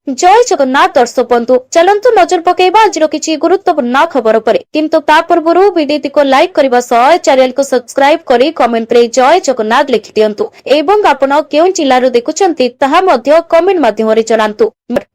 जय जगन्नाथ दर्शक बंधु चलंतु नजर पकेबा आज किछि गुरुत्वपूर्ण खबर पर किंतु ता पूर्व वीडियो को लाइक करबा सह चैनल को सब्सक्राइब करी कमेंट रे जय जगन्नाथ लिखि दियंतु एवं आपण केउ जिल्ला रो देखुचंती ताहा मध्ये कमेंट माध्यम रे जणांतु।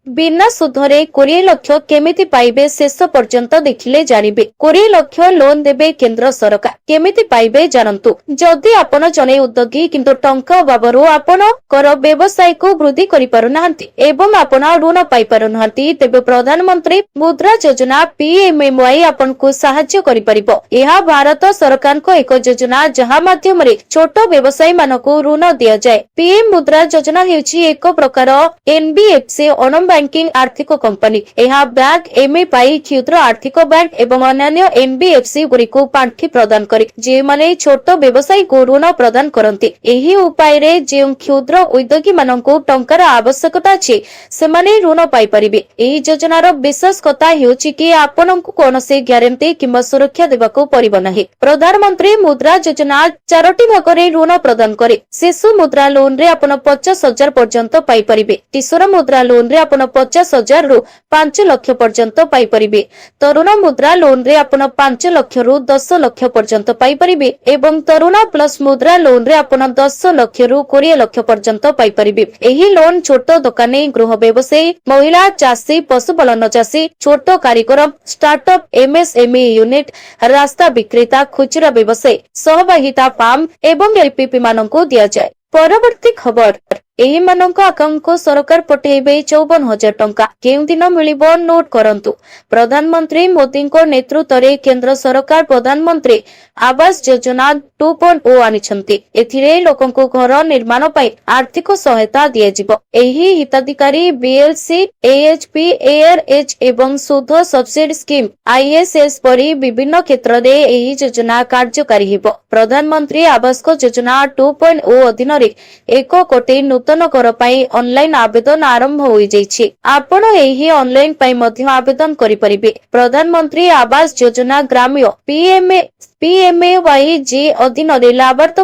बिना सुधरे 20 लाख केमिति पाइबे शेष पर्यंत देखिले जानिबे। 20 लाख लोन देबे केंद्र सरकार केमिति पाइबे जानंतु। जदि आपण जने उद्योगी किंतु टंका अभावरो आपण कर व्यवसाय को वृद्धि करि पारु नाहंती एवं आपण ऋण पाई पारु नाहंती तेबे प्रधानमंत्री मुद्रा योजना पीएमएमवाई आपण को सहाय्य करि परिबो। एहा भारत सरकार को एक योजना जहा माध्यम रे छोट व्यवसायी मानको ऋण दिया जाय। पीएम मुद्रा योजना हेउची एक प्रकार एनबीएफसी अनम बैंकिंग आर्थिक कंपनी। यह बैंक एमए पाई क्षुद्र आर्थिक बैंक एवं अन्य एनबीएफसी गुरिको पांठी प्रदान करे जे माने छोट व्यवसायी को ऋण प्रदान करंती। एही उपाय रे जे क्षुद्र उद्योगी माननको टंकार आवश्यकता अछि सेमाने ऋण पाई परिबे। एही योजनार विशेष कथा हेउची कि आपननको कोनोसी ग्यारंटी किंबा सुरक्षा देबाको परिबो नाही। प्रधानमंत्री मुद्रा योजना 4टी भागरे ऋण प्रदान करे। शिशु मुद्रा लोन रे आपण 50,000 पर्यंत पाई परिबे। किशोर मुद्रा लोन रे आपण 50,000 रु 5 लाख पर्यंत पाई परिबे। तरुण मुद्रा लोन रे आपण 5 लाख रु 10 लाख पर्यंत पाई परिबे एवं तरुण प्लस मुद्रा लोन रे आपण 10 लाख रु 20 लाख पर्यंत पाई परिबे। एही लोन छोट दुकानी गृह व्यवसायी महिला चाषी पशुपालन चाषी छोट कारीगर स्टार्टअप एमएसएमई यूनिट रास्ता विक्रेता खुचरा व्यवसायी सहभागिता फार्म एवं एलपीपी माननको दिया जाय। परवर्ती खबर एही मानक अकाउंट को सरकार पठेबे 54,000 टंका केउ दिन मिलिबो नोट करंतु। प्रधानमंत्री मोदी को नेतृत्व रे केंद्र सरकार प्रधानमंत्री आवास योजना 2.0 आनिछंती। एथिरे लोकंको घर निर्माण पई आर्थिक सहायता दिया जिवो। एही हिताधिकारी बीएलसी एएचपी एआरएच एवं सुध सब्सिडी स्कीम आईएसएस परी विभिन्न क्षेत्र रे एही योजना कार्यकारी हेबो। प्रधानमंत्री आवास योजना 2.0 अधीन रे 1 कोटी नूतन घर पाई ऑनलाइन आवेदन आरंभ होई जाइछि। आपण एही ऑनलाइन पाई मध्य आवेदन करि परिबे। प्रधानमंत्री आवास योजना ग्राम्य पीएमएवाई जे अधीन रे लाभार्थ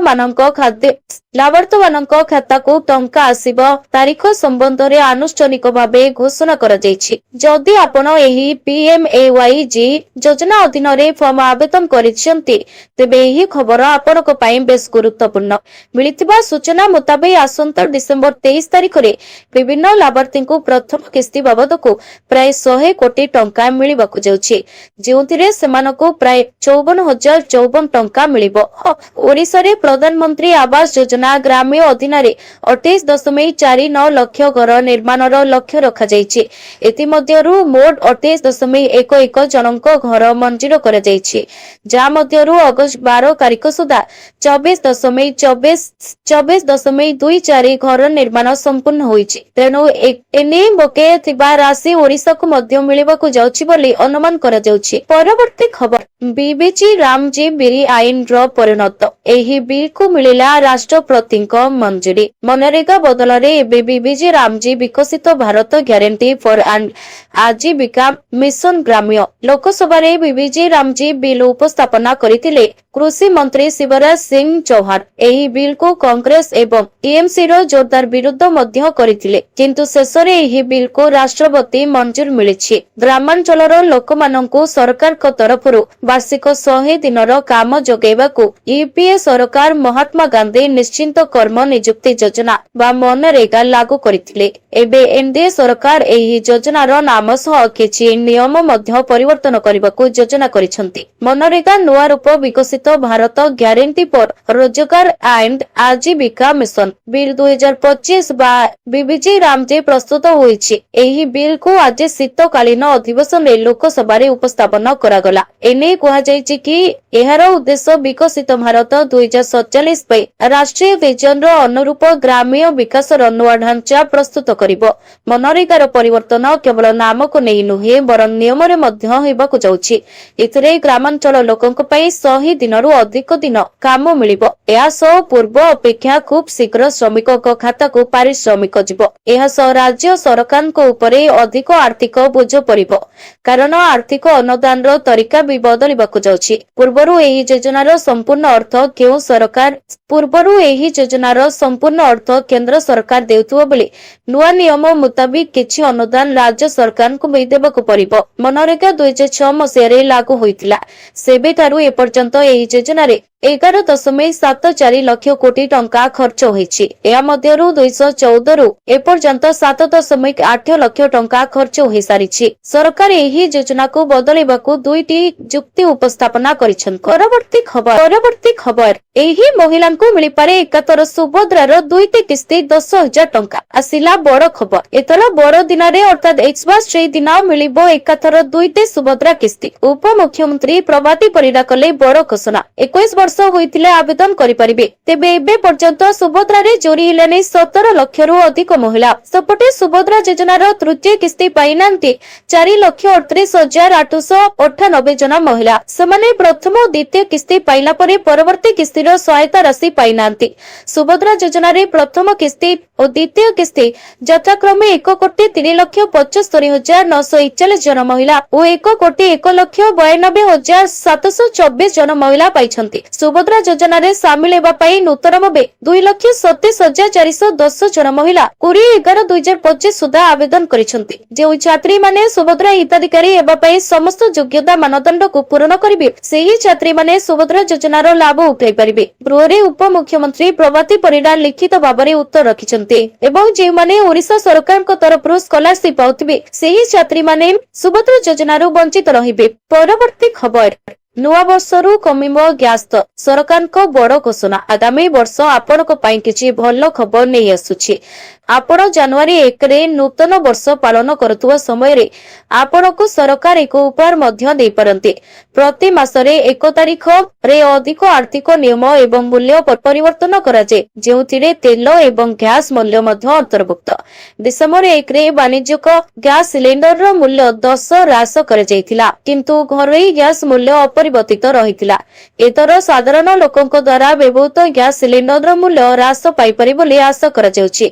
मानक खाता को टंका आसीबो तारीख संबंध रे आनुष्ठानिक भाबे घोषणा करा जाइछि। जदि आपण एही पीएमएवाई जे योजना अधीन रे फॉर्म आवेदन करिसेंती तेबे एही खबर आपनक पई बेस गुरुत्वपूर्ण। मिलिथिबा सूचना मुताबिक आसंता डिसेंबर 23 तारीख रे विभिन्न लाभार्थी को प्रथम किस्ती बाबद को प्राय 100 कोटी टंका मिलिबाकु जाउछि जेउथिरे सेमानको प्राय 54,054 टंका मिलिबो। ओडिसा रे प्रधानमंत्री आवास योजना ग्राम्य अधीन रे 28.49 लाख घर निर्माणर लक्ष्य रखा जाइछि। एति मध्यरु मोट 28.11 जनक घर मंजूर करा जाइछि जा मध्यरु अगस्त 12 तारिख सुधा 24.24 घर निर्माण संपूर्ण होइछि। तेनु एने बके थिबा राशि ओडिसा को मध्य मिलिबाकु जाउछि बोली अनुमान करा जाउछि। परवर्ती खबर बीबीजी रामजी बिरी आईन रो परिणत। एही बिल को मिलिला राष्ट्रपति को मंजूरी। मनरेगा बदल रे एबे बीबीजी रामजी विकसित भारत ग्यारंटी फॉर आजीविका मिशन ग्राम्य लोकसभा रे बीबीजी रामजी बिल उपस्थापना करितिले कृषि मंत्री शिवराज सिंह चौहान। एही बिल को कांग्रेस एवं टीएमसी रो जोरदार विरोध मध्य करितिले किंतु शेषरे एही बिल को राष्ट्रपति मंजूर मिलिछि। ग्रामांचलर लोकमानंकु सरकार को तरफरु वार्षिक 100 दिनर काम जोगेबाकु यूपीए सरकार महात्मा गांधी निश्चिंत कर्म नियुक्ति योजना बा मनरेगा लागू करितिले। एबे एनडीए सरकार एही योजनार नाम सह किछि नियम मध्य परिवर्तन करबाकु योजना करिसंती। मनरेगा नुआ रूप विकसित भारत ग्यारंटी फॉर रोजगार एंड आजीविका मिशन बिल 2025 बा बीबीजी रामजी प्रस्तुत होईछि। एही बिल को आज शीतकालीन अधिवेशन रे लोकसभा रे उपस्थापन करागला। एने कहा जायछि कि एहार उद्देश्य विकसित भारत 2047 पे राष्ट्रीय विजन रो अनुरूप ग्रामीण विकास रो नुआ ढांचा प्रस्तुत करिवो। मनरेगार परिवर्तन केवल नाम को नै नुहे बरं नियम रे मध्य हेबाकु जाउछि। एथिरे ग्रामांचल लोकंक पई 100 दिनरु अधिक दिन काम मिलिबो। पूर्व अपेक्षा खूब शीघ्र श्रमिक खाता को पारिश्रमिक जीव। राज्य सरकार अधिक आर्थिक बोझ पड़िब कारण आर्थिक अनुदान तरीका भी बदलिबाकु जाउछि। पूर्वरु एही योजनार संपूर्ण अर्थ केंद्र सरकार देउथुबो बोली नुआ नियम मुताबिक किछि अनुदान राज्य सरकार को भी देबाकु पड़िब। मनरेगा 2006 मसीह लागू होइतिला। सेबेठारु एपर्यंत एही योजनारे 11.74 लाख कोटी टंका खर्च होईछि। या मध्यरु 2014 रु एपर्यंत 7.8 लाख टंका खर्च होई सारिछि। सरकार एही योजना को बदलिबाकू दुईटी जुक्ति उपस्थापना करिछन्। परवर्ती खबर एही महिला को मिली पारे एकातर सुभद्रार दुईटी किस्ती 10,000 टंका आसिला बड़ खबर। एतर बड़ दिन अर्थात एक्सबास दिन मिलिबो एकातर दुईटी सुभद्रा किस्ती। उप मुख्यमंत्री प्रभाती परिडा कले बड़ घोषणा। 21 वर्ष होइतिले आवेदन करि परिबे। तेबे एबे पर्यंत सुभद्रा रे चोरी हेलेनी 17 लाख रु अधिक महिला। सपटे सुभद्रा योजनार तृतीय किस्ती पाइनांती 4,38,898 जन महिला। समाने प्रथम और द्वितीय किस्ती पाइला परे परवर्ती किस्तीर सहायता राशि पाइनांती। सुभद्रा योजना रे प्रथम किस्ती और द्वितीय किस्ती यथाक्रमे 1,75,941 जन महिला और 1,01,92,724 जन महिला पाइछंती। सुभद्रा योजना रे शामिल हेबा पई नूतन भाबे 2,27,410 जन महिला 20/11/2025 सुधा आवेदन करिसंती। जे छात्री माने सुभद्रा हिताधिकारी हेबा पई समस्त योग्यता मानदंड को पूर्ण करिबे सेही छात्री माने सुभद्रा योजनार लाभ उठाई परिबे। गृहरे उप मुख्यमंत्री प्रभाती परिडा लिखित भाबरे उत्तर रखिसंती एवं जे माने ओडिशा सरकार को तरफरु स्कॉलरशिप पाउथिबे सेही छात्री माने सुभद्रा योजनारु वंचित रहिबे। परवर्ती खबर नुआ वर्षरू कमिबो गैस दर सरकार को बड़ घोषणा। आगामी वर्ष आपनको पाई किछि भल खबर नहीं आसुछि। आपण जनवरी 1 रे नूतन वर्ष पालन करतुवा समय रे आपनको सरकार एक उपहार मध्य दे परंते। प्रति मासरे 1 तारिख रे अधिक आर्थिक नियम एवं मूल्य परिवर्तन कराजे जेउथिरे तेल एवं गैस मूल्य मध्य अंतर्भुक्त। डिसेंबर 1 रे वाणिज्यिक गैस सिलिंडर रो मूल्य 10 ह्रास कर जायतिला किंतु घरोई गैस मूल्य अपरिवर्तित रहितिला। एतर साधारण लोकंक द्वारा व्यवहृत गैस सिलिंडर रो मूल्य ह्रास पाई परि बोली आशा करा जाउछि।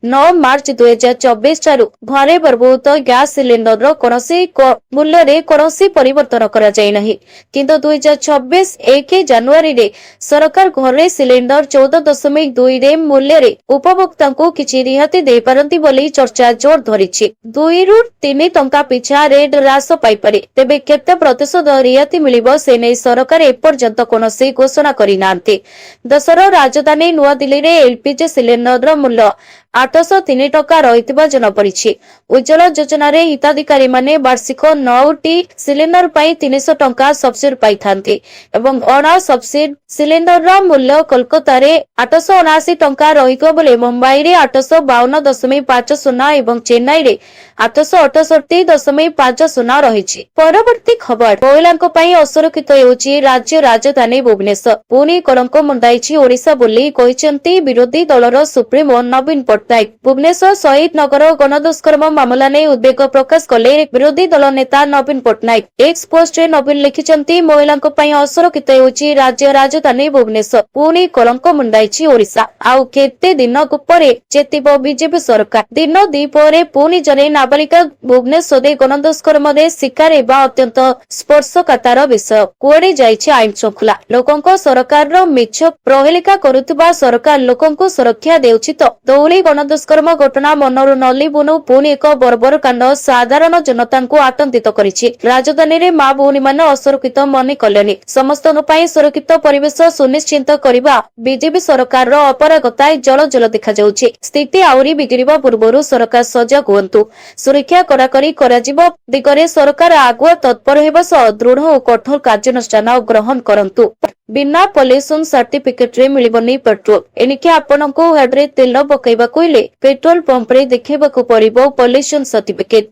9 मार्च 2024 ठारू घरे व्यवहृत गैस सिलिंडर कोनोसी मूल्य रे कोनोसी परिवर्तन करा जाय नाही किंतु 2026 1 जनवरी रे सरकार घरे सिलिंडर 14.2 रे मूल्य रे उपभोक्ता को किछि रिहाती दे पारंती बोली चर्चा जोर धरिछि। 2 रु 3 टंका पिछा रेट ह्रास पाई पारे तेबे केते प्रतिशत रिहाती मिलिबो से नै सरकार एपर्यंत कोनोसी घोषणा करि नांती। देशर राजधानी नुआ दिल्ली रे एलपीजी सिलिंडर मूल्य 803 टका रहितबा जन परिछि। उज्ज्वला योजना रे हिताधिकारी माने वार्षिक 9टी सिलिंडर पाई 300 टका सब्सिडी पाई थांती एवं अणा सब्सिडी सिलिंडर रा मूल्य कोलकाता रे 879 टका रहितो बोले मुंबई रे 852.50 एवं चेन्नई रे 868.50 रहिछि। परवर्ती खबर महिलांको पई असुरक्षित हेउछि राज्य राजधानी भुवनेश्वर। पुनी कलंक मुंदाइछि ओडिशा बोली कहिसंती विरोधी दलर सुप्रीमो नवीन पटनायक। भुवनेश्वर शहीद नगर गणदुष्कर्म मामला ने उद्वेग प्रकाश कले विरोधी दल नेता नवीन पटनायक। एक्स पोस्ट रे नवीन लिखिसंती महिलांको पई असुरक्षित हेउछि राज्य राजधानी भुवनेश्वर। पुनी कलंक मुंदाइछि ओडिशा। आउ केते दिन परे चेतिबो बीजेपी सरकार। दिन दीपरे पुनी जने नाबालिका भुवनेश्वर गणदुष्कर्म रे शिकार हेबा अत्यंत स्पर्शकातर विषय। कुआडे जाइछि आईन श्रृंखला। लोकंको सरकार रो मिछ प्रहेलिका करुतबा सरकार लोकंको सुरक्षा देउछि तो दौली गणदुष्कर्म घटना मनरु नली बुनु पुनी एक बर्बर कांड साधारण जनता को आतंकित करिछि। राजधानी रे मां भौणी माने असुरक्षित मने कलेनी। समस्त पई सुरक्षित परिवेश सुनिश्चित करिबा बीजेपी सरकार रो अपरागता जल जल देखा जाउछि। स्थिति आउरी बिगड़िबा पूर्वरु सरकार सजग हुअन्तु। सुरक्षा कराकरी कराजिबो दिगरे सरकार आगुआ तत्पर हेबा सह दृढ़ और कठोर कार्यानुष्ठान ग्रहण करन्तु। बिना पॉल्यूशन सर्टिफिकेट रे मिलिबनी पेट्रोल। एनिके आपनको हेडरे तेल पकाइबा कोइले पेट्रोल पंप रे देखैबाकू पड़िबो पॉल्यूशन सर्टिफिकेट।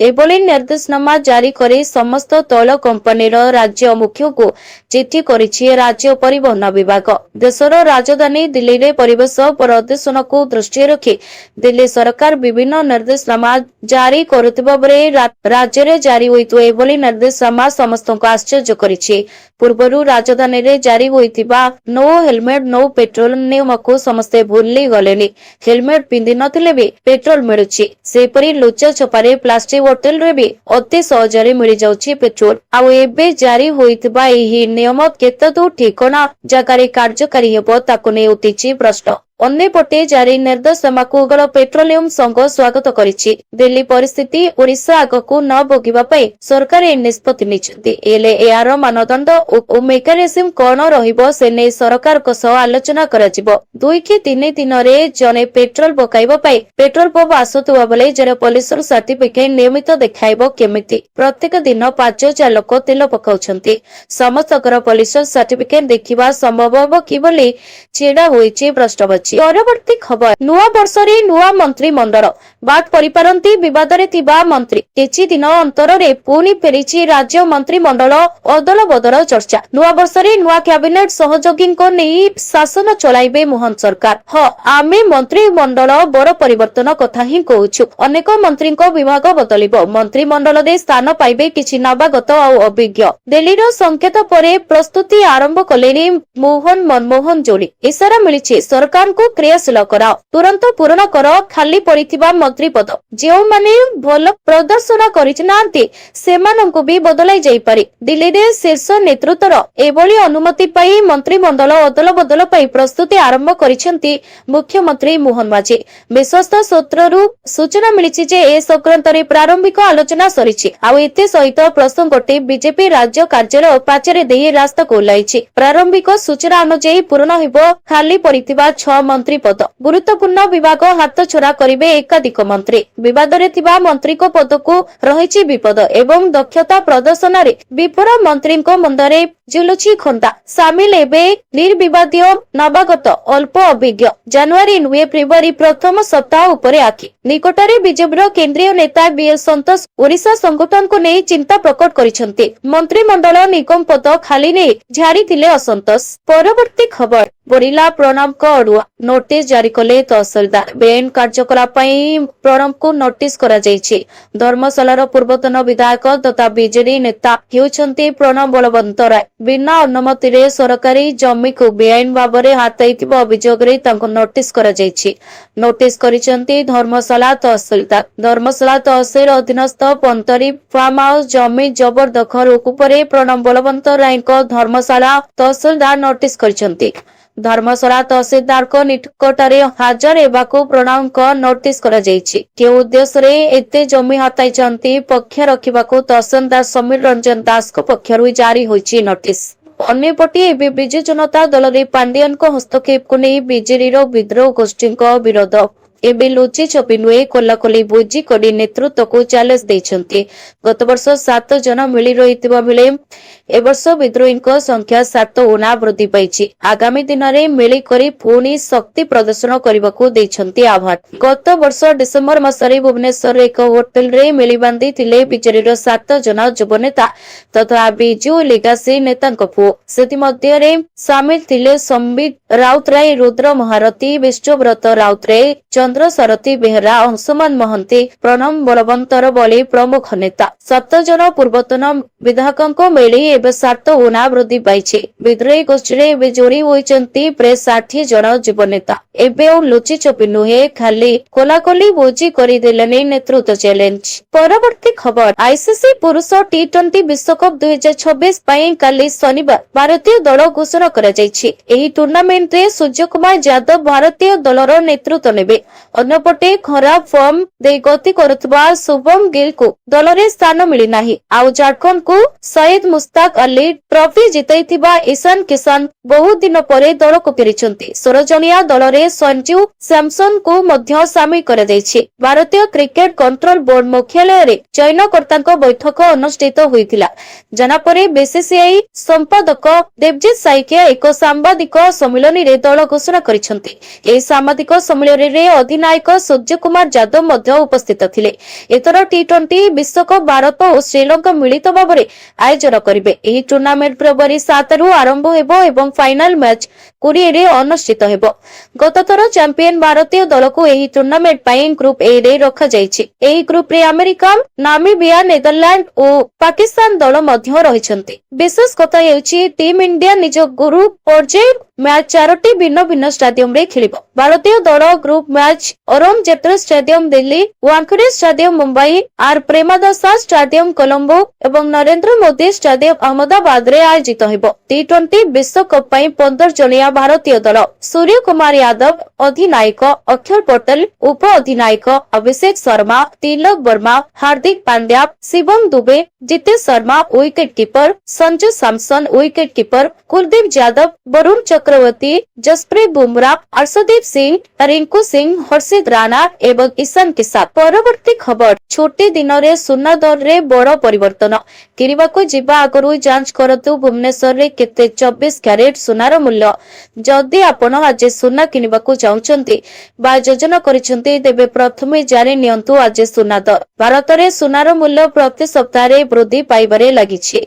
एबोली निर्देशनामा जारी करे समस्त तैल कंपनीर राज्य मुख्य को चिठी करिछि राज्य परिवहन विभाग। देशर राजधानी दिल्ली रे परिवेश प्रदूषण को दृष्टि रखी दिल्ली सरकार विभिन्न निर्देशनामा जारी करुथिबा बेले राज्य रे जारी होइतो एबोली निर्देशनामा समस्त को आश्चर्य करिछि। पूर्वरु राजधानी ରେ ଜାରି ହୋଇଥିବା नो हेलमेट नो पेट्रोल नियमକୁ ସମସ୍ତେ ଭୁଲି ଗଲେନି। ହେଲମେଟ ପିନ୍ଧି ନଥିଲେ ବି ପେଟ୍ରୋଲ ମିଳୁଛି। ସେପରି ଲୁଚା ଛପାରେ ପ୍ଲାଷ୍ଟିକ ବୋତଲରେ ବି ଅତି ସହଜରେ ମିଳିଯାଉଛି ପେଟ୍ରୋଲ। ଆଉ ଏବେ ଜାରି ହୋଇଥିବା ଏହି ନିୟମ କେତେଦୂର ଠିକଣା ଜାଗାରେ କାର୍ଯ୍ୟକାରୀ ହେବ ତାକୁ ନେଇ ଉଠିଛି ପ୍ରଶ୍ନ। ଅନ୍ୟପଟେ ଜାରି ନିର୍ଦ୍ଦେଶନାମାକୁ ଉଗ୍ର ପେଟ୍ରୋଲିୟମ ସଂଘ ସ୍ୱାଗତ କରିଛି। ଦିଲ୍ଲୀ ପରିସ୍ଥିତି ଓଡ଼ିଶା ଆଗକୁ ନ ଭୋଗିବା ପାଇଁ ସରକାର ଏହି ନିଷ୍ପତ୍ତି ନେଇଛନ୍ତି। ହେଲେ ଏହାର ମାନଦଣ୍ଡ ଓ ମେକାନିଜିମ୍ କଣ ରହିବ ସେ ନେଇ ସରକାରଙ୍କ ସହ ଆଲୋଚନା କରାଯିବ। 2 କି 3 ଦିନରେ ଜଣେ ପେଟ୍ରୋଲ ପକାଇବା ପାଇଁ ପେଟ୍ରୋଲ ପମ୍ପ ଆସୁଥିବା ବେଳେ ଜଣେ ପୋଲିସର ସାର୍ଟିଫିକେଟ ନିୟମିତ ଦେଖାଇବ କେମିତି? ପ୍ରତ୍ୟେକ ଦିନ 5,000 ଲୋକ ତେଲ ପକାଉଛନ୍ତି। ସମସ୍ତଙ୍କର ପୋଲିସର ସାର୍ଟିଫିକେଟ ଦେଖିବା ସମ୍ଭବ ହେବ କି ବୋଲି ଛିଡ଼ା ହୋଇଛି ପ୍ରଶ୍ନବାଚୀ। ପରବର୍ତ୍ତୀ ଖବର ନୂଆ ବର୍ଷରେ ନୂଆ ମନ୍ତ୍ରିମଣ୍ଡଳ ବାଟ କରିପାରନ୍ତି ବିବାଦରେ ଥିବା ମନ୍ତ୍ରୀ। କିଛି ଦିନ ଅନ୍ତରରେ ପୁଣି ଫେରିଛି ରାଜ୍ୟ ମନ୍ତ୍ରିମଣ୍ଡଳ ଅଦଳ ବଦଳ ଚର୍ଚ୍ଚା। ନୂଆ ବର୍ଷରେ ନୂଆ କ୍ୟାବିନେଟ ସହଯୋଗୀଙ୍କ ନେଇ ଶାସନ ଚଳାଇବେ ମୋହନ ସରକାର। ହଁ, ଆମେ ମନ୍ତ୍ରିମଣ୍ଡଳ ବଡ ପରିବର୍ତ୍ତନ କଥା ହିଁ କହୁଛୁ। ଅନେକ ମନ୍ତ୍ରୀଙ୍କ ବିଭାଗ ବଦଳିବ। ମନ୍ତ୍ରିମଣ୍ଡଳରେ ସ୍ଥାନ ପାଇବେ କିଛି ନବାଗତ ଆଉ ଅଭିଜ୍ଞ। ଦିଲ୍ଲୀର ସଂକେତ ପରେ ପ୍ରସ୍ତୁତି ଆରମ୍ଭ କଲେଣି ମନମୋହନ ଯୋଡି। ଇସାରା ମିଳିଛି ସରକାରଙ୍କୁ କ୍ରିୟାଶୀଳ କରାଅ, ତୁରନ୍ତ ପୂରଣ କର ଖାଲି ପଡିଥିବା ମନ୍ତ୍ରୀ ପଦ। ଯେଉଁମାନେ ଭଲ ପ୍ରଦର୍ଶନ କରିନାହାନ୍ତି ସେମାନଙ୍କୁ ବି ବଦଳାଇ ଯାଇପାରେ। ଦିଲ୍ଲୀରେ ଶୀର୍ଷ ନେତୃତ୍ୱର ଏଭଳି ଅନୁମତି ପାଇ ମନ୍ତ୍ରିମଣ୍ଡଳ ଅଦଳ ବଦଳ ପାଇଁ ପ୍ରସ୍ତୁତି ଆରମ୍ଭ କରିଛନ୍ତି ମୁଖ୍ୟମନ୍ତ୍ରୀ ମୋହନ ମାଝୀ। ବିଶ୍ୱସ୍ତ ସୂତ୍ରରୁ ସୂଚନା ମିଳିଛି ଯେ ଏ ସଂକ୍ରାନ୍ତରେ ପ୍ରାରମ୍ଭିକ ଆଲୋଚନା ସରିଛି। ଆଉ ଏଥି ସହିତ ପ୍ରସଙ୍ଗଟି ବିଜେପି ରାଜ୍ୟ କାର୍ଯ୍ୟାଳୟ ପାଚେରୀ ଦେଇ ରାସ୍ତାକୁ ଓହ୍ଲାଇଛି। ପ୍ରାରମ୍ଭିକ ସୂଚନା ଅନୁଯାୟୀ ପୂରଣ ହେବ ଖାଲି ପଡିଥିବା 6 ମନ୍ତ୍ରୀ ପଦ। ଗୁରୁତ୍ୱପୂର୍ଣ୍ଣ ବିଭାଗ ହାତଛଡା କରିବେ ଏକାଧିକ ମନ୍ତ୍ରୀ। ବିବାଦରେ ଥିବା ମନ୍ତ୍ରୀଙ୍କ ପଦକୁ ରହିଛି ବିପଦ ଏବଂ ଦକ୍ଷତା ପ୍ରଦର୍ଶନରେ ବିଫଳ ମନ୍ତ୍ରୀଙ୍କ ମୁଣ୍ଡରେ ଝୁଲୁଛି ଖଣ୍ଡା। ସାମିଲ ଏବେ ନିର୍ବିବାଦୀୟ ନବାଗତ ଅଳ୍ପ ଅଭିଜ୍ଞ। ଜାନୁଆରୀ ନୁହେଁ ଫେବୃଆରୀ ପ୍ରଥମ ସପ୍ତାହ ଉପରେ ଆଖି। ନିକଟରେ ବିଜେପିର କେନ୍ଦ୍ରୀୟ ନେତା ବିଏଲ ସନ୍ତୋଷ ଓଡ଼ିଶା ସଂଗଠନକୁ ନେଇ ଚିନ୍ତା ପ୍ରକଟ କରିଛନ୍ତି। ମନ୍ତ୍ରିମଣ୍ଡଳ ନିଗମ ପଦ ଖାଲି ନେଇ ଝାଡିଥିଲେ ଅସନ୍ତୋଷ। ପରବର୍ତ୍ତୀ ଖବର ବଢିଲା ପ୍ରଣବଙ୍କ ଅଡୁଆ। ନୋଟିସ ଜାରି କଲେ ତହସିଲଦାର। ବେଆଇନ କାର୍ଯ୍ୟକଳାପ ପାଇଁ ପ୍ରଣବଙ୍କୁ ନୋଟିସ କରାଯାଇଛି। ଧର୍ମଶାଳାର ପୂର୍ବତନ ବିଧାୟକ ତଥା ବିଜେଡି ନେତା ହେଉଛନ୍ତି ପ୍ରଣବ ବଳବନ୍ତରାୟ। ବିନା ଅନୁମତିରେ ସରକାରୀ ଜମିକୁ ବେଆଇନ ଭାବରେ ହାତେଇଥିବା ଅଭିଯୋଗରେ ତାଙ୍କୁ ନୋଟିସ କରାଯାଇଛି। ନୋଟିସ କରିଛନ୍ତି ଧର୍ମଶାଳା ତହସିଲଦାର। ଧର୍ମଶାଳା ତହସିଲ ଅଧୀନସ୍ଥ 45 ଫାର୍ମ ହାଉସ ଜମି ଜବରଦଖଲ ଉପରେ ପ୍ରଣବ ବଳବନ୍ତରାୟଙ୍କ ଧର୍ମଶାଳା ତହସିଲଦାର ନୋଟିସ କରିଛନ୍ତି। ଧର୍ମଶାଳା ତହସିଲଦାରଙ୍କ ନିକଟରେ ହାଜର ହେବାକୁ ପ୍ରଣବଙ୍କ ନୋଟିସ କରାଯାଇଛି। କେଉଁ ଉଦ୍ଦେଶ୍ୟରେ ଏତେ ଜମି ହାତେଇଛନ୍ତି ପକ୍ଷ ରଖିବାକୁ ତହସିଲଦାର ସମୀର ରଞ୍ଜନ ଦାସଙ୍କ ପକ୍ଷରୁ ଜାରି ହୋଇଛି ନୋଟିସ। ଅନ୍ୟପଟେ ଏବେ ବିଜୁ ଜନତା ଦଳରେ ପାଣ୍ଡିଆନଙ୍କ ହସ୍ତକ୍ଷେପକୁ ନେଇ ବିଜେଡିର ବିଦ୍ରୋହ ଗୋଷ୍ଠୀଙ୍କ ବିରୋଧ। ଏବେ ଲୁଚି ଛପି ନୁହେଁ ଖୋଲାଖୋଲି ଭୋଜି କରି ନେତୃତ୍ୱକୁ ଚ୍ୟାଲେଞ୍ଜ ଦେଇଛନ୍ତି। ଗତ ବର୍ଷ 7 ଜଣ ମିଳି ରହିଥିବା ବେଳେ ଏବର୍ଷ ବିଦ୍ରୋହୀଙ୍କ ସଂଖ୍ୟା 7 ଗୁଣା ବୃଦ୍ଧି ପାଇଛି। ଆଗାମୀ ଦିନରେ ମିଳି କରି ପୁଣି ଶକ୍ତି ପ୍ରଦର୍ଶନ କରିବାକୁ ଦେଇଛନ୍ତି ଆହ୍ୱାନ। ଗତ ବର୍ଷ ଡିସେମ୍ବର ମାସରେ ଭୁବନେଶ୍ୱରର ଏକ ହୋଟେଲରେ ମିଳି ବାନ୍ଧିଥିଲେ ବିଜେଡିର 7 ଜଣ ଯୁବ ନେତା ତଥା ବିଜୁ ଲିଗାସୀ ନେତାଙ୍କ ପୁଅ। ସେଥିମଧ୍ୟରେ ସାମିଲ ଥିଲେ ସମ୍ବିତ ରାଉତରାୟ, ରୁଦ୍ର ମହାରଥୀ, ବିଷ୍ଣୁବ୍ରତ ରାଉତରାୟ, ଚନ୍ଦ୍ର ସାରଥୀ ବେହେରା, ଅଂଶୁମାନ ମହାନ୍ତି, ପ୍ରଣବ ବଳବନ୍ତର ଭଳି ପ୍ରମୁଖ ନେତା। 7 ଜଣ ପୂର୍ବତନ ବିଧାୟକଙ୍କ ମିଳି ଏବେ 7 ଗୁଣା ବୃଦ୍ଧି ପାଇଛି। ବିଦ୍ରୋହୀ ଗୋଷ୍ଠୀରେ ଏବେ ଯୋଡି ହୋଇଛନ୍ତି ପ୍ରାୟ 60 ଜଣ ଯୁବ ନେତା। ଏବେ ଆଉ ଲୁଚି ଛପି ନୁହେଁ ଖାଲି ଖୋଲାଖୋଲି ଭୋଜି କରିଦେଲେନି ନେତୃତ୍ୱ ଚ୍ୟାଲେଞ୍ଜ। ପରବର୍ତ୍ତୀ ଖବର ଆଇସିସି ପୁରୁଷ ଟି20 ବିଶ୍ୱକପ 2026 ପାଇଁ କାଲି ଶନିବାର ଭାରତୀୟ ଦଳ ଘୋଷଣା କରାଯାଇଛି। ଏହି ଟୁର୍ଣ୍ଣାମେଣ୍ଟରେ ସୂର୍ଯ୍ୟକୁମାର ଯାଦବ ଭାରତୀୟ ଦଳର ନେତୃତ୍ୱ ନେବେ। ଅନ୍ୟପଟେ ଖରାପ ଫର୍ମ ଦେଇ ଗତି କରୁଥିବା ଶୁଭମ ଗିଲଙ୍କୁ ଦଳରେ ସ୍ଥାନ ମିଳିନାହିଁ। ଆଉ ଝାଡଖଣ୍ଡକୁ ସୟେଦ ମୁସ୍ତାକ ଅଲି ଟ୍ରଫି ଜିତାଇଥିବା ଇଶାନ କିଶାନ ବହୁ ଦିନ ପରେ ଦଳକୁ ଫେରିଛନ୍ତି। 16 ଜଣିଆ ଦଳରେ ସଞ୍ଜୁ ସ୍ୟାମସନଙ୍କୁ ମଧ୍ୟ ସାମିଲ କରାଯାଇଛି। ଭାରତୀୟ କ୍ରିକେଟ କଣ୍ଟ୍ରୋଲ ବୋର୍ଡ ମୁଖ୍ୟାଳୟରେ ଚୟନକର୍ତ୍ତାଙ୍କ ବୈଠକ ଅନୁଷ୍ଠିତ ହୋଇଥିଲା। ଜଣାପରେ ବିସିସିଆଇ ସମ୍ପାଦକ ଦେବଜିତ ସାଇକିଆ ଏକ ସାମ୍ବାଦିକ ସମ୍ମିଳନୀରେ ଦଳ ଘୋଷଣା କରିଛନ୍ତି। ଏହି ସାମ୍ବାଦିକ ସମ୍ମିଳନୀରେ ଅଧିନାୟକ ସୂର୍ଯ୍ୟ କୁମାର ଯାଦବ ମଧ୍ୟ ଉପସ୍ଥିତ ଥିଲେ। ଏଥର ଟି20 ବିଶ୍ୱକପ ଭାରତ ଓ ଶ୍ରୀଲଙ୍କା ମିଳିତ ଭାବରେ ଆୟୋଜନ କରିବେ। ଏହି ଟୁର୍ଣ୍ଣାମେଣ୍ଟ ଫେବୃଆରୀ 7ରୁ ଆରମ୍ଭ ହେବ ଏବଂ ଫାଇନାଲ ମ୍ୟାଚ 20ରେ ଅନୁଷ୍ଠିତ ହେବ। ଗତଥର ଚାମ୍ପିୟନ ଭାରତୀୟ ଦଳକୁ ଏହି ଟୁର୍ଣ୍ଣାମେଣ୍ଟ ପାଇଁ ଗ୍ରୁପ ଏ ରେ ରଖାଯାଇଛି। ଏହି ଗ୍ରୁପରେ ଆମେରିକା, ନାମିବିଆ, ନେଦରଲ୍ୟାଣ୍ଡ ଓ ପାକିସ୍ତାନ ଦଳ ମଧ୍ୟ ରହିଛନ୍ତି। ବିଶେଷ କଥା ହେଉଛି ଟିମ୍ ଇଣ୍ଡିଆ ନିଜ ଗ୍ରୁପ ପର୍ଯ୍ୟାୟ ମ୍ୟାଚ 4ଟି ଭିନ୍ନ ଭିନ୍ନ ଷ୍ଟାଡିୟମରେ ଖେଳିବ। ଭାରତୀୟ ଦଳ group match Arun Jaitley stadium Delhi, Wankhede stadium Mumbai, R Premadasa stadium Colombo ଏବଂ ନରେନ୍ଦ୍ର ମୋଦି ଷ୍ଟାଡିୟମ ଅହମ୍ମଦାବାଦରେ ଆୟୋଜିତ ହେବ। ଟି20 ବିଶ୍ୱକପ ପାଇଁ 15 ଜଣିଆ ଭାରତୀୟ ଦଳ ସୂର୍ଯ୍ୟ କୁମାର ଯାଦବ ଅଧିନାୟକ, ଅକ୍ଷର ପଟେଲ ଉପ ଅଧିନାୟକ, Abhishek Sharma, Tilak Varma, Hardik Pandya, Shivam Dube, Jitesh Sharma wicket keeper, Sanju Samson wicket keeper, Kuldeep Yadav, Varun Chakravarthy, Jasprit Bumrah, Harshdeep Singh, Rinku Singh, Harshit Rana ଏବଂ ଇଶାନ କିଶାନ। ପରବର୍ତ୍ତୀ ଖବର, ଛୁଟି ଦିନରେ ସୁନା ଦରରେ ବଡ଼ ପରିବର୍ତ୍ତନ। କିଣିବାକୁ ଯିବା ଆଗରୁ ଯାଞ୍ଚ କରନ୍ତୁ ଭୁବନେଶ୍ୱରରେ କେତେ 24 କ୍ୟାରେଟ ସୁନାର ମୂଲ୍ୟ। ଯଦି ଆପଣ ଆଜି ସୁନା କିଣିବାକୁ ଚାହୁଁଛନ୍ତି ବା ଯୋଜନା କରିଛନ୍ତି ତେବେ ପ୍ରଥମେ ଜାଣି ନିଅନ୍ତୁ ଆଜି ସୁନା ଦର। ଭାରତରେ ସୁନାର ମୂଲ୍ୟ ପ୍ରତି ସପ୍ତାହରେ ବୃଦ୍ଧି ପାଇବାରେ ଲାଗିଛି।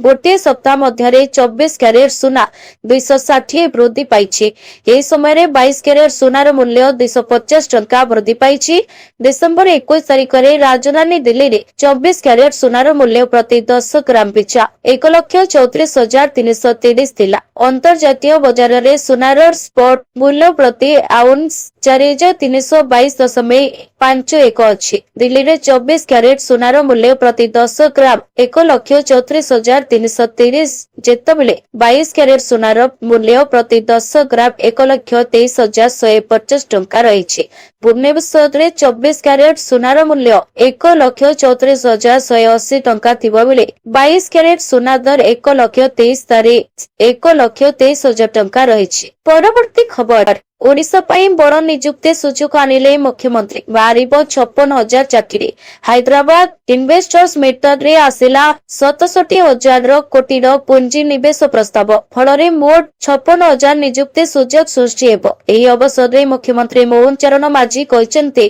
ଗୋଟିଏ ସପ୍ତାହ ମଧ୍ୟରେ 24 କ୍ୟାରେଟ ସୁନା 260 ବୃଦ୍ଧି ପାଇଛି। ଏହି ସମୟରେ 22 କ୍ୟାରେଟ ସୁନାର ମୂଲ୍ୟ 250 ଟଙ୍କା ବୃଦ୍ଧି ପାଇଛି। ଡିସେମ୍ବର 21 ତାରିଖରେ ରାଜଧାନୀ ଦିଲ୍ଲୀରେ 24 କ୍ୟାରେଟ ସୁନାର ମୂଲ୍ୟ ପ୍ରତି 10 ଗ୍ରାମ ପିଛା 1,34,330 ଥିଲା। ଅନ୍ତର୍ଜାତୀୟ ବଜାରରେ ସୁନାର ସ୍ପଟ ମୂଲ୍ୟ ପ୍ରତି ଆଉନ୍ସ 4,322.51 ଅଛି। ଦିଲ୍ଲୀରେ 24 କ୍ୟାରେଟ ସୁନାର ମୂଲ୍ୟ ପ୍ରତି 10 ଗ୍ରାମ 1,34,330 ଯେତେବେଳେ 22 କ୍ୟାରେଟ ସୁନାର ମୂଲ୍ୟ ପ୍ରତି 10 ଗ୍ରାମ 1,23,150 ଟଙ୍କା ରହିଛି। ଭୁବନେଶ୍ୱରରେ 24 କ୍ୟାରେଟ ସୁନାର ମୂଲ୍ୟ 1,34,180 ଟଙ୍କା ଥିବା ବେଳେ 22 କ୍ୟାରେଟ ସୁନା ଦର 1,23,000 ଟଙ୍କା ରହିଛି। ପରବର୍ତ୍ତୀ ଖବର, ଓଡ଼ିଶା ପାଇଁ ବଡ଼ ନିଯୁକ୍ତି ସୁଯୋଗ ଆଣିଲେ ମୁଖ୍ୟମନ୍ତ୍ରୀ, ବାହାରିବ 56,000 ଚାକିରି। ହାଇଦ୍ରାବାଦ ଇନଭେଷ୍ଟର୍ସ ମିଟରେ ଆସିଲା 67,000 କୋଟିର ପୁଞ୍ଜି ନିବେଶ ପ୍ରସ୍ତାବ। ଫଳରେ ମୋଟ 56,000 ନିଯୁକ୍ତି ସୁଯୋଗ ସୃଷ୍ଟି ହେବ। ଏହି ଅବସରରେ ମୁଖ୍ୟମନ୍ତ୍ରୀ ମୋହନ ଚରଣ ମାଝୀ କହିଛନ୍ତି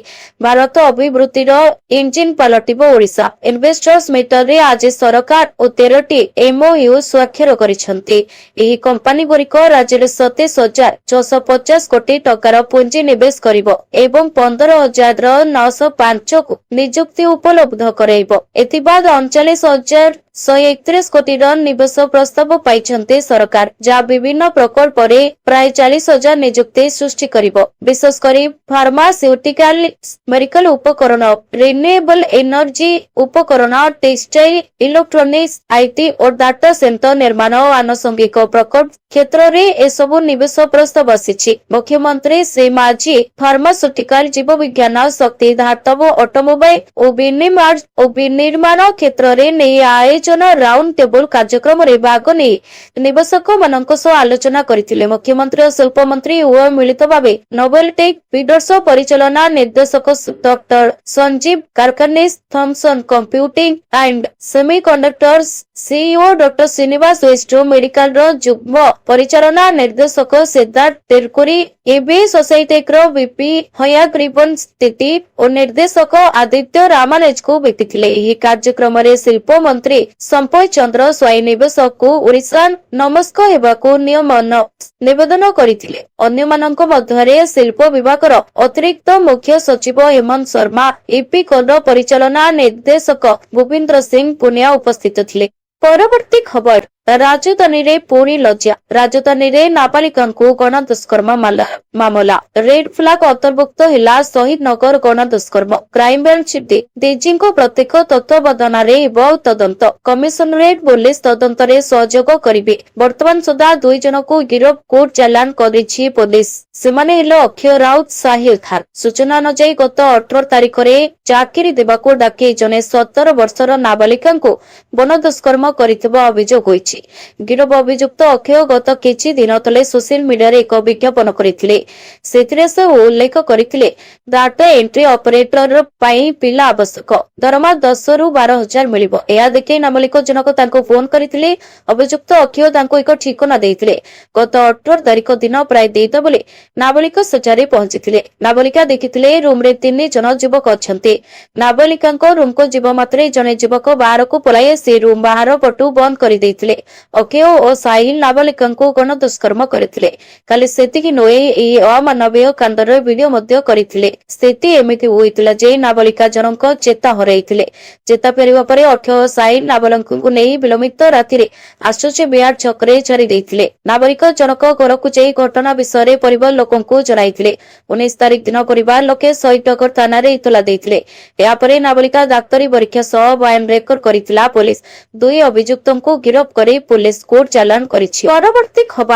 ଭାରତ ଅଭିବୃଦ୍ଧିର ଇଞ୍ଜିନ ପାଲଟିବ ଓଡ଼ିଶା। ଇନଭେଷ୍ଟର୍ସ ମିଟରେ ଆଜି ସରକାର ଓ 13ଟି MOU ସ୍ୱାକ୍ଷର କରିଛନ୍ତି। ଏହି କମ୍ପାନୀଗୁଡ଼ିକ ରାଜ୍ୟରେ 27,650 କୋଟି ଟଙ୍କାର ପୁଞ୍ଜି ନିବେଶ କରିବ ଏବଂ 15,905କୁ ନିଯୁକ୍ତି ଉପଲବ୍ଧ କରାଇବ। ଏଥିବାଦ 39,131 କୋଟିର ନିବେଶ ପ୍ରସ୍ତାବ ପାଇଛନ୍ତି ସରକାର, ଯାହା ବିଭିନ୍ନ ପ୍ରକଳ୍ପରେ ପ୍ରାୟ 40,000 ନିଯୁକ୍ତି ସୃଷ୍ଟି କରିବ। ବିଶେଷ କରି ଫାର୍ମାସ୍ୟୁଟିକାଲ, ମେଡିକାଲ ଉପକରଣ, ରିନ୍ୟୁଏବଲ ଏନର୍ଜି ଉପକରଣ, textile, electronics, IT O data centre ନିର୍ମାଣ ଓ ଆନୁଷଙ୍ଗିକ ପ୍ରକଳ୍ପ କ୍ଷେତ୍ରରେ ଏସବୁ ନିବେଶ ପ୍ରସ୍ତାବ ଆସିଛି। ମୁଖ୍ୟମନ୍ତ୍ରୀ ଶ୍ରୀ ମାଝୀ ଫାର୍ମାସ୍ୟୁଟିକାଲ, ଜୀବବିଜ୍ଞାନ, ଶକ୍ତି, ଧାତବ, ଅଟୋମୋବାଇଲ ଓ ବିନିର୍ମାଣ କ୍ଷେତ୍ରରେ ନେଇ ଆୟୋଜନ ରାଉଣ୍ଡ ଟେବୁଲ କାର୍ଯ୍ୟକ୍ରମରେ ଭାଗ ନେଇ ନିବେଶକମାନଙ୍କ ସହ ଆଲୋଚନା କରିଥିଲେ। ମୁଖ୍ୟମନ୍ତ୍ରୀ ଓ ଶିଳ୍ପ ମନ୍ତ୍ରୀ ଉଭୟ ମିଳିତ ଭାବେ ନୋବେଲ ଟେକ୍ ଫିଡର୍ସ ପରିଚାଳନା ନିର୍ଦ୍ଦେଶକ doctor Sanjeev Karkanis, Thomson computing and semiconductors CEO doctor Srinivas ୱେଷ୍ଟୋ, ମେଡିକାଲର ଯୁଗ୍ମ ପରିଚାଳନା ନିର୍ଦ୍ଦେଶକ ସିଦ୍ଧାର୍ଥ ତେରକୁରି, EBI ସୋସାଇଟେକର VP ହୟାଗ ରିବନ ସ୍ଥିତି ଓ ନିର୍ଦ୍ଦେଶକ ଆଦିତ୍ୟ ରାମାନଜଙ୍କୁ ଭେଟିଥିଲେ। ଏହି କାର୍ଯ୍ୟକ୍ରମରେ ଶିଳ୍ପ ମନ୍ତ୍ରୀ ସମ୍ପୟ ଚନ୍ଦ୍ର ସ୍ୱାଇଁ ନିବେଶକଙ୍କୁ ଓଡ଼ିଶା ନମସ୍କ ହେବାକୁ ନିବେଦନ କରିଥିଲେ। ଅନ୍ୟମାନଙ୍କ ମଧ୍ୟରେ ଶିଳ୍ପ ବିଭାଗର ଅତିରିକ୍ତ ମୁଖ୍ୟ ସଚିବ ହେମନ୍ତ ଶର୍ମା, ଇପିକୋର ପରିଚାଳନା ନିର୍ଦ୍ଦେଶକ ଭୂପିନ୍ଦ୍ର ସିଂ ପୁନିଆ ଉପସ୍ଥିତ ଥିଲେ। ପରବର୍ତ୍ତୀ ଖବର, ରାଜଧାନୀରେ ପୁଣି ଲଜ୍ଜା। ରାଜଧାନୀରେ ନାବାଳିକାଙ୍କୁ ଗଣଦୁଷ୍କର୍ମ ମାମଲା। ରେଡ୍ ଫ୍ଲାଗ ଅନ୍ତର୍ଭୁକ୍ତ ହେଲା ଶହୀଦ ନଗର ଗଣଦୁଷ୍କର୍ମ। କ୍ରାଇମବ୍ରାଞ୍ଚ DGଙ୍କ ପ୍ରତ୍ୟକ୍ଷ ତତ୍ତ୍ୱାବଧାନରେ ହେବ ତଦନ୍ତ। କମିଶନରେଟ ପୋଲିସ ତଦନ୍ତରେ ସହଯୋଗ କରିବେ। ବର୍ତ୍ତମାନ ସୁଦ୍ଧା 2 ଜଣଙ୍କୁ ଗିରଫ କୋର୍ଟ ଚାଲାଣ କରିଛି ପୋଲିସ। ସେମାନେ ହେଲେ ଅକ୍ଷୟ ରାଉତ, ସାହିଲ ଖାନ। ସୂଚନା ଅନୁଯାୟୀ ଗତ 18 ତାରିଖରେ ଚାକିରି ଦେବାକୁ ଡାକି ଜଣେ 17 ବର୍ଷର ନାବାଳିକାଙ୍କୁ ଗଣଦୁଷ୍କର୍ମ କରିଥିବା ଅଭିଯୋଗ ହୋଇଛି। କରିଛି। ଗିରଫ ଅଭିଯୁକ୍ତ ଅକ୍ଷୟ ଗତ କିଛି ଦିନ ତଳେ ସୋସିଆଲ ମିଡିଆରେ ଏକ ବିଜ୍ଞାପନ କରିଥିଲେ। ସେଥିରେ ସେ ଉଲ୍ଲେଖ କରିଥିଲେ ଡାଟା ଏଣ୍ଟ୍ରି ଅପରେଟର ପାଇଁ ପିଲା ଆବଶ୍ୟକ, ଦରମା 10 ରୁ 12 ହଜାର ମିଳିବ। ଏହା ଦେଖି ନାବାଳିକ ଜଣକ ତାଙ୍କୁ ଫୋନ କରିଥିଲେ। ଅଭିଯୁକ୍ତ ଅକ୍ଷୟ ତାଙ୍କୁ ଏକ ଠିକଣା ଦେଇଥିଲେ। ଗତ 18 ତାରିଖ ଦିନ ପ୍ରାୟ 2ଟା ବେଳେ ନାବାଳିକା ସେଠାରେ ପହଞ୍ଚିଥିଲେ। ନାବାଳିକା ଦେଖିଥିଲେ ରୁମରେ 3 ଜଣ ଯୁବକ ଅଛନ୍ତି। ନାବାଳିକାଙ୍କ ରୁମକୁ ଯିବା ମାତ୍ରେ ଜଣେ ଯୁବକ ବାହାରକୁ ପଳାଇ ଆସି ରୁମ ବାହାର ପଟୁ ବନ୍ଦ କରିଦେଇଥିଲେ। ଅକ୍ଷୟ ଓ ସାହିଲ ନାବାଳିକାଙ୍କୁ ଗଣଦୁଷ୍କର୍ମ କରିଥିଲେ। ଖାଲି ସେତିକି ନୁହେଁ, ଏହି ଅମାନବୀୟ କାଣ୍ଡର ଭିଡିଓ ମଧ୍ୟ କରିଥିଲେ। ସ୍ଥିତି ଏମିତି ହୋଇଥିଲା ଯେ ନାବାଳିକା ଜଣଙ୍କ ଚେତା ହରାଇଥିଲେ। ଚେତା ଫେରିବା ପରେ ଅକ୍ଷୟ ଓ ସାହିଲ ନାବାଳିକାଙ୍କୁ ନେଇ ବିଳମ୍ବିତ ରାତିରେ ଆଶ୍ଚର୍ଯ୍ୟ ବିହାର ଛକରେ ଛାଡ଼ି ଦେଇଥିଲେ। ନାବାଳିକା ଜଣକ ଘରକୁ ଯାଇ ଘଟଣା ବିଷୟରେ ପରିବାର ଲୋକଙ୍କୁ ଜଣାଇଥିଲେ। 19 ତାରିଖ ଦିନ ପରିବାର ଲୋକେ ଶହୀଦନଗର ଥାନାରେ ଇତଲା ଦେଇଥିଲେ। ଏହାପରେ ନାବାଳିକା ଡାକ୍ତରୀ ପରୀକ୍ଷା ସହ ବୟାନ ରେକର୍ଡ କରିଥିଲା ପୋଲିସ। ଦୁଇ ଅଭିଯୁକ୍ତଙ୍କୁ ଗିରଫ କରି ପୋଲିସ କୋର୍ଟ ଚାଲାଣ କରିଛି। ପରବର୍ତ୍ତୀ ଖବର।